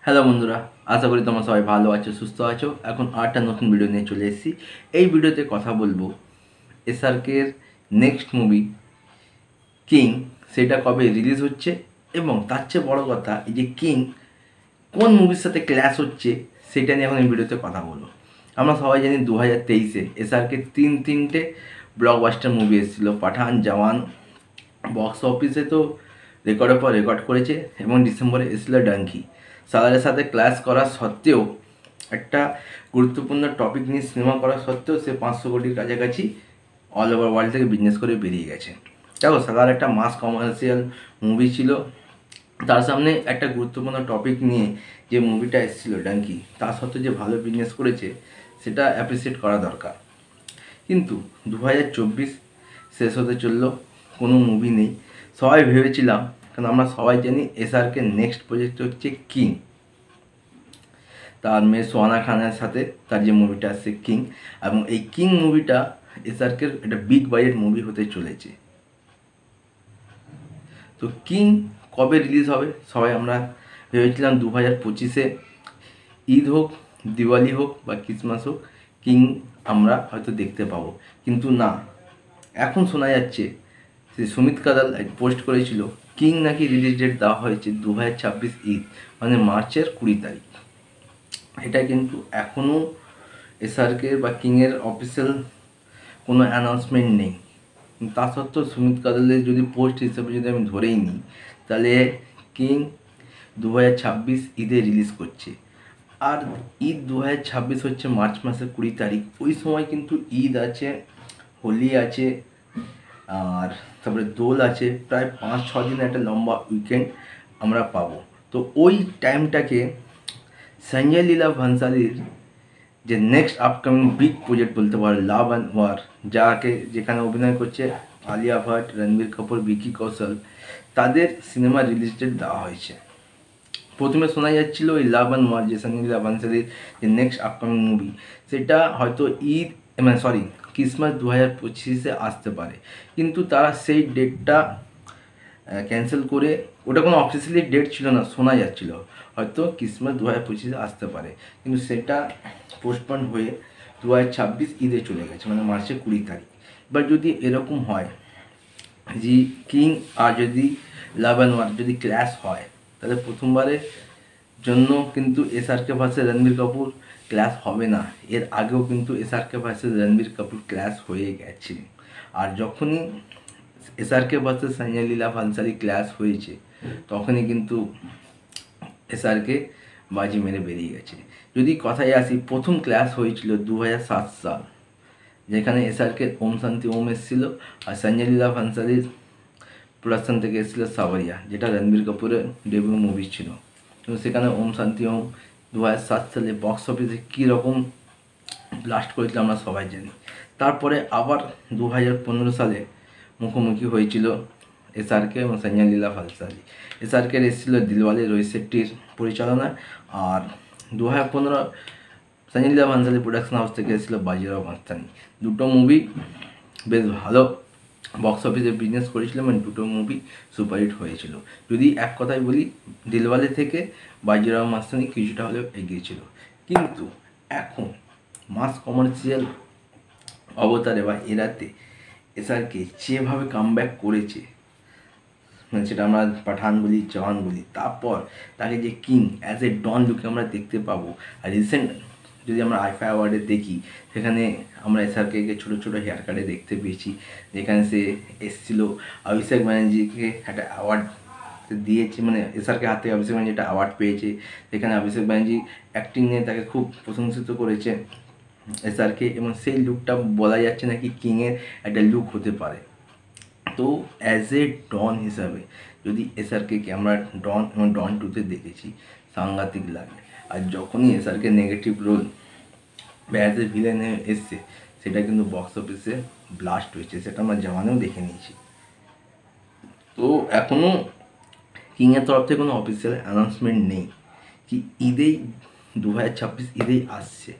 Hello বন্ধুরা, আশা করি তোমরা সবাই ভালো আছো, সুস্থ আছো। এখন আরেকটা নতুন ভিডিও নিয়ে চলে এসেছি। এই ভিডিওতে কথা বলবো এসআরকের নেক্সট মুভি কিং, সেটা কবে রিলিজ হচ্ছে এবং তার চেয়ে বড় কথা এই যে কিং কোন মুভির সাথে ক্ল্যাশ হচ্ছে সেটা নিয়ে এখন এই ভিডিওতে কথা বলবো। আমরা সবাই জানি 2023-এ এসআরকে তিনটে ব্লকবাস্টার মুভি এসেছিলো। পাঠান, জওয়ান, বক্স অফিসে তো রেকর্ডের পর রেকর্ড করেছে এবং ডিসেম্বরে এসেছিলো ডাঙ্কি। সালারের সাথে ক্ল্যাশ করা সত্ত্বেও, একটা গুরুত্বপূর্ণ টপিক নিয়ে সিনেমা করা সত্ত্বেও সে 500 কোটির কাছাকাছি অল ওভার ওয়ার্ল্ড থেকে বিজনেস করে বেরিয়ে গেছে। দেখো, সালার একটা মাস কমার্শিয়াল মুভি ছিল, তার সামনে একটা গুরুত্বপূর্ণ টপিক নিয়ে যে মুভিটা এসেছিলো ডাঙ্কি, তার সত্ত্বেও যে ভালো বিজনেস করেছে সেটা অ্যাপ্রিসিয়েট করা দরকার। কিন্তু 2024 শেষ হতে চললো, কোনো মুভি নেই। সবাই ভেবেছিলাম, কারণ আমরা সবাই জানি এসআরকে নেক্সট প্রজেক্ট হচ্ছে কিং, তার মেয়ে সোহানা খানের সাথে তার যে মুভিটা আসছে কিং, এবং এই কিং মুভিটা এসআরকের একটা বিগ বাজেট মুভি হতে চলেছে। তো কিং কবে রিলিজ হবে সবাই আমরা ভেবেছিলাম 2025-এ, ঈদ হোক, দিওয়ালি হোক বা ক্রিসমাস হোক, কিং আমরা হয়তো দেখতে পাবো। কিন্তু না, এখন শোনা যাচ্ছে যে সুমিত কাদাল পোস্ট করেছিল কিং নাকি রিলিজ ডেট দেওয়া হয়েছে 2026 ঈদ, মানে মার্চের 20 তারিখ। এটা কিন্তু এখনও এসআরকে বা কিংয়ের অফিসিয়াল কোনো অ্যানাউন্সমেন্ট নেই। তা সত্ত্বেও সুমিত কাদালের যদি পোস্ট হিসেবে যদি আমি ধরেই নিই, তাহলে কিং 2026 ঈদে রিলিজ করছে। আর ঈদ 2026 হচ্ছে মার্চ মাসের 20 তারিখ। ওই সময় কিন্তু ঈদ আছে, হোলি আছে, আর তারপরে দোল আছে, প্রায় 5-6 দিনের একটা লম্বা উইকেন্ড আমরা পাবো। তো ওই টাইমটাকে সঞ্জয় লীলা ভান্সালীর যে নেক্সট আপকামিং বিগ প্রজেক্ট বলতে পারো, লাভ অ্যান্ড ওয়ার, যেখানে অভিনয় করছে আলিয়া ভাট, রণবীর কাপুর, ভিকি কৌশল, তাদের সিনেমা রিলিজ ডেট দেওয়া হয়েছে। প্রথমে শোনা যাচ্ছিল ওই লাভ অ্যান্ড ওয়ার, যে সঞ্জয় লীলা ভান্সালীর যে নেক্সট আপকামিং মুভি, সেটা হয়তো ঈদ ক্রিসমাস 2025-এ আসতে পারে। কিন্তু তারা সেই ডেটটা ক্যান্সেল করে, ওটা কোনো অফিসিয়ালি ডেট ছিল না, শোনা যাচ্ছিল হয়তো ক্রিসমাস 2025-এ আসতে পারে, কিন্তু সেটা পোস্টপন্ড হয়ে 2026 ঈদে চলে গেছে, মানে মার্চের 20 তারিখ। এবার যদি এরকম হয় যে কিং আর যদি লাভ অ্যান্ড ওয়ার যদি ক্ল্যাশ হয়, তাহলে প্রথমবারের জন্য কিন্তু SRK versus Ranbir Kapoor clash হবে না। এর আগেও কিন্তু SRK versus Ranbir Kapoor clash হয়ে গেছে। আর যখনই SRK versus Sanjay Leela Bhansali clash হয়েছে, তখনই কিন্তু এসআরকে বাজি মেরে বেরিয়ে গেছে। যদি কথায় আসি, প্রথম ক্ল্যাশ হয়েছিল 2007 সাল, যেখানে এসআরকে ওম শান্তি ওম এসেছিল, আর সঞ্জয় লীলা ভান্সালীর প্রোডাকশন থেকে এসেছিল সাবরিয়া, যেটা রণবীর কাপুরের ডেবিউ মুভি ছিল। তো সেখানে ওম শান্তি ওম 2007 সালে বক্স অফিসে কীরকম ব্লাস্ট করেছিল আমরা সবাই জানি। তারপরে আবার 2015 সালে মুখোমুখি হয়েছিল এসআরকে এবং সঞ্জয় লীলা ভান্সালী। এসআরকের এসেছিল দিলওয়ালে, রোহিত শেট্টির পরিচালনায়, আর 2015 সঞ্জয় লীলা ভান্সালী প্রোডাকশন হাউস থেকে এসেছিল বাজিরাও মাস্তানি। দুটো মুভি বেশ ভালো বক্স অফিসে বিজনেস করেছিল এবং দুটো মুভি সুপারহিট হয়েছিল। যদি এক কথায় বলি, দিলওয়ালে থেকে বাজিরাও মাস্তানি কিছুটা হলেও এগিয়েছিল। কিন্তু এখন মাস কমার্শিয়াল অবতারে বা এরাতে এসআরকে যেভাবে কামব্যাক করেছে, মানে সেটা আমরা পাঠান বলি, জওয়ান বলি, তারপর তাকে যে কিং অ্যাজ এ ডন লুকে আমরা দেখতে পাবো। আর রিসেন্ট যদি আমরা আইফা অ্যাওয়ার্ডে দেখি, সেখানে আমরা এসআরকে ছোটো ছোটো হেয়ার কাটে দেখতে পেয়েছি, যেখানে সে এসেছিলো অভিষেক ব্যানার্জিকে একটা অ্যাওয়ার্ড দিয়েছে, মানে এসআরকে হাত থেকে অভিষেক ব্যানার্জি একটা অ্যাওয়ার্ড পেয়েছে। সেখানে অভিষেক ব্যানার্জি অ্যাক্টিং নিয়ে তাকে খুব প্রশংসিত করেছে এসআরকে, এবং সেই লুকটা বলা যাচ্ছে নাকি কিংয়ের একটা লুক হতে পারে। তো অ্যাজ এ ডন হিসাবে যদি এসআরকে আমরা ডন এবং ডন 2-তে দেখেছি, সাংঘাতিক লাগে। আর যখনই এসআরকে নেগেটিভ রোল বা অ্যাজ এ ভিলেন এসছে, সেটা কিন্তু বক্স অফিসে ব্লাস্ট হয়েছে, সেটা আমরা জওয়ানেও দেখে নিয়েছি। তো এখনও কিংয়ের তরফ থেকে কোনো অফিসিয়াল অ্যানাউন্সমেন্ট নেই কি ঈদেই 2026 ঈদেই আসছে।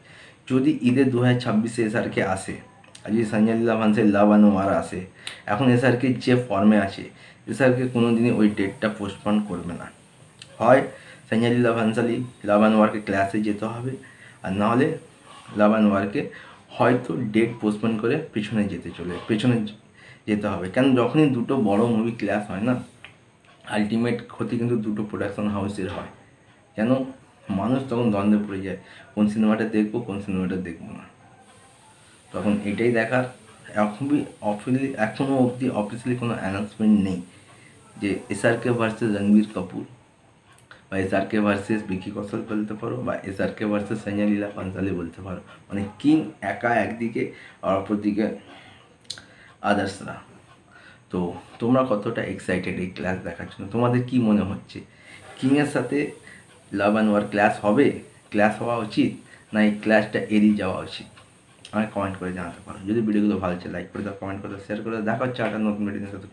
যদি ঈদে 2026-এ এসআরকে আসে, আর যদি সঞ্জয় লীলা ভান্সালী লাভ অ্যান্ড ওয়ার আসে, এখন এসআরকে যে ফর্মে আছে, এসআরকে কোনো দিনই ওই ডেটটা পোস্টপন করবে না। হয় সঞ্জয় লীলা ভানসালি লাভ অ্যান্ড ওয়ারকে ক্লাসে যেতে হবে, আর নাহলে লাভ অ্যান্ড ওয়ারকে হয়তো ডেট পোস্টপোন করে পেছনে যেতে হবে। কেন যখনই দুটো বড় মুভি ক্লাস হয় না, আলটিমেট ক্ষতি কিন্তু দুটো প্রোডাকশন হাউসের হয়। কেন মানুষ তখন দ্বন্দ্বে পড়ে যায়, কোন সিনেমাটা দেখবো কোন সিনেমাটা দেখবো না। তখন এটাই দেখার, এখনও অবধি অফিসিয়ালি কোনো অ্যানাউন্সমেন্ট নেই যে এসআরকে ভার্সেস রণবীর কাপুর বা এসআরকে ভার্সেস ভিকি কৌশল বলতে পারো, বা এসআরকে ভার্সেস সঞ্জয় লীলা ভানসালি বলতে পারো। মানে কিং একা একদিকে আর অপরদিকে আদার্সরা। তো তোমরা কতটা এক্সাইটেড এই ক্লাস দেখার জন্য? তোমাদের কি মনে হচ্ছে, কিংয়ের সাথে লাভ অ্যান্ড ওয়ার ক্লাস হওয়া উচিত, না এই ক্লাসটা এড়িয়ে যাওয়া উচিত? আমাকে কমেন্ট করে জানাতে পারো। যদি ভিডিওগুলো ভালো লাগে লাইক করে দাও, কমেন্ট করে দাও, শেয়ার করে দাও। দেখা হচ্ছে একটা নতুন ভিডিওর সাথে।